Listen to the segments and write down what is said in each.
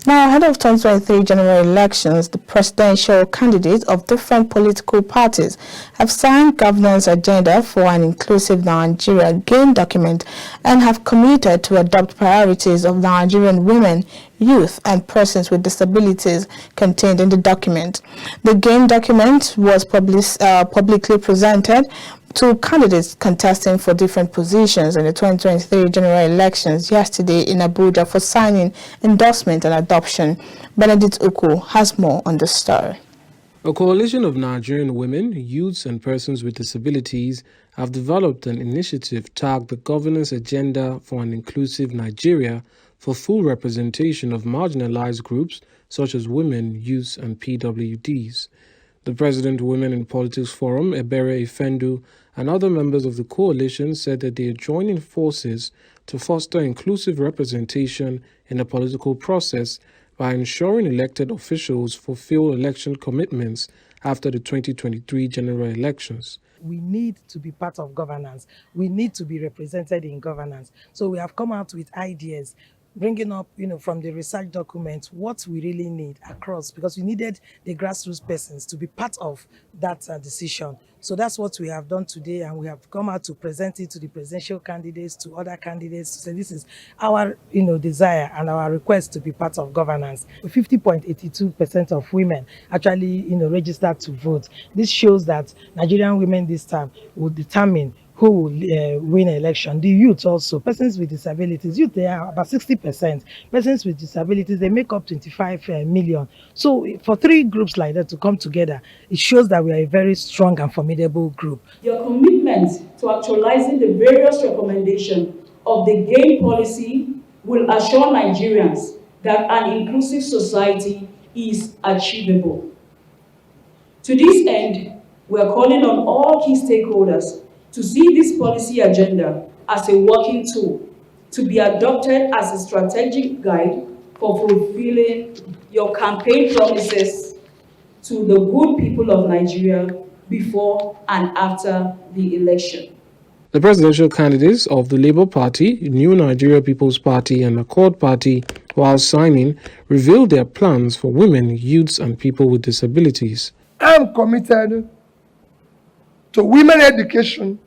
Now, ahead of 2023 general elections, the presidential candidates of different political parties have signed governance agenda for an inclusive Nigeria game document and have committed to adopt priorities of Nigerian women, youth, and persons with disabilities contained in the document. The game document was publicly presented to candidates contesting for different positions in the 2023 general elections yesterday in Abuja for signing, endorsement, and adoption. Benedict Uku has more on the story. A coalition of Nigerian women, youths, and persons with disabilities have developed an initiative tagged the Governance Agenda for an Inclusive Nigeria for full representation of marginalized groups such as women, youths, and PWDs. The President Women in Politics Forum, Ebere Ifendu, and other members of the coalition said that they are joining forces to foster inclusive representation in the political process by ensuring elected officials fulfill election commitments after the 2023 general elections. We need to be part of governance. We need to be represented in governance. So we have come out with ideas, bringing up, from the research document, what we really need across, because we needed the grassroots persons to be part of that decision. So that's what we have done today, and we have come out to present it to the presidential candidates, to other candidates, to say this is our, desire and our request to be part of governance. 50.82% of women actually, registered to vote. This shows that Nigerian women this time will determine who will win an election. The youth also, persons with disabilities, youth, they are about 60%. Persons with disabilities, they make up 25 million. So for three groups like that to come together, it shows that we are a very strong and formidable group. Your commitment to actualizing the various recommendations of the game policy will assure Nigerians that an inclusive society is achievable. To this end, we are calling on all key stakeholders to see this policy agenda as a working tool to be adopted as a strategic guide for fulfilling your campaign promises to the good people of Nigeria before and after the election. The presidential candidates of the Labour Party, New Nigeria People's Party, and Accord Party, while signing, revealed their plans for women, youths, and people with disabilities. I'm committed to women education.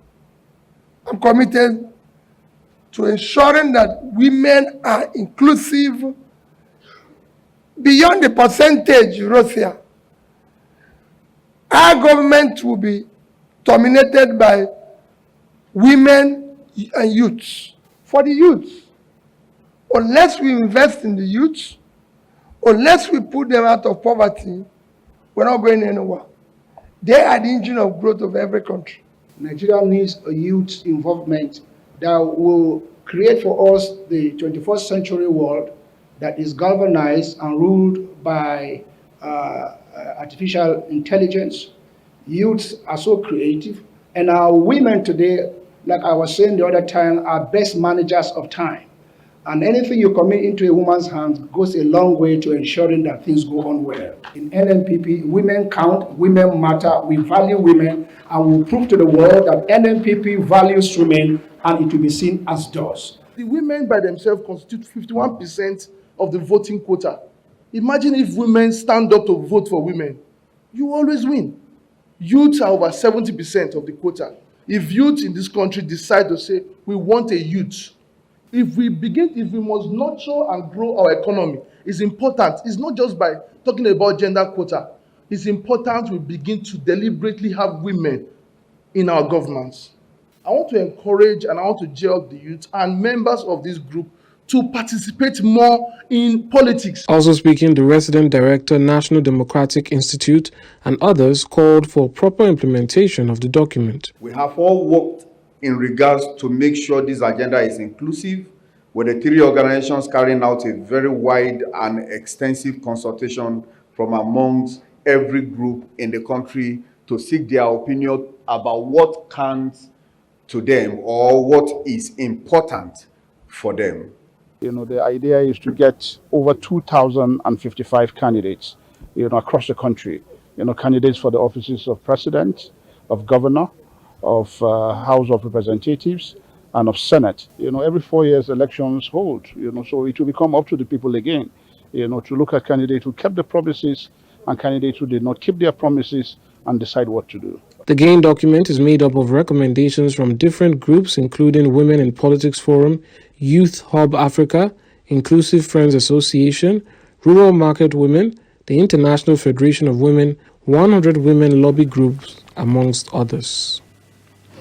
I'm committed to ensuring that women are inclusive beyond the percentage, Russia. Our government will be dominated by women and youths. For the youth, unless we invest in the youth, unless we put them out of poverty, we're not going anywhere. They are the engine of growth of every country. Nigeria needs a youth involvement that will create for us the 21st century world that is galvanized and ruled by artificial intelligence. Youths are so creative, and our women today, like I was saying the other time, are best managers of time. And anything you commit into a woman's hands goes a long way to ensuring that things go on well. In NNPP, women count, women matter, we value women, and we'll prove to the world that NNPP values women, and it will be seen as does. The women by themselves constitute 51% of the voting quota. Imagine if women stand up to vote for women. You always win. Youths are over 70% of the quota. If youth in this country decide to say, we want a youth, if we must nurture and grow our economy, it's important. It's not just by talking about gender quota. It's important we begin to deliberately have women in our governance. I want to encourage and I want to gel the youth and members of this group to participate more in politics. Also speaking, the resident director, National Democratic Institute, and others called for proper implementation of the document. We have all worked in regards to make sure this agenda is inclusive, with the three organizations carrying out a very wide and extensive consultation from amongst every group in the country to seek their opinion about what counts to them or what is important for them. The idea is to get over 2,055 candidates, across the country. Candidates for the offices of president, of governor, of House of Representatives, and of Senate. Every 4 years elections hold, so it will become up to the people again, to look at candidates who kept the promises and candidates who did not keep their promises and decide what to do. The GAIN document is made up of recommendations from different groups, including Women in Politics Forum, Youth Hub Africa, Inclusive Friends Association, Rural Market Women, the International Federation of Women, 100 women lobby groups, amongst others.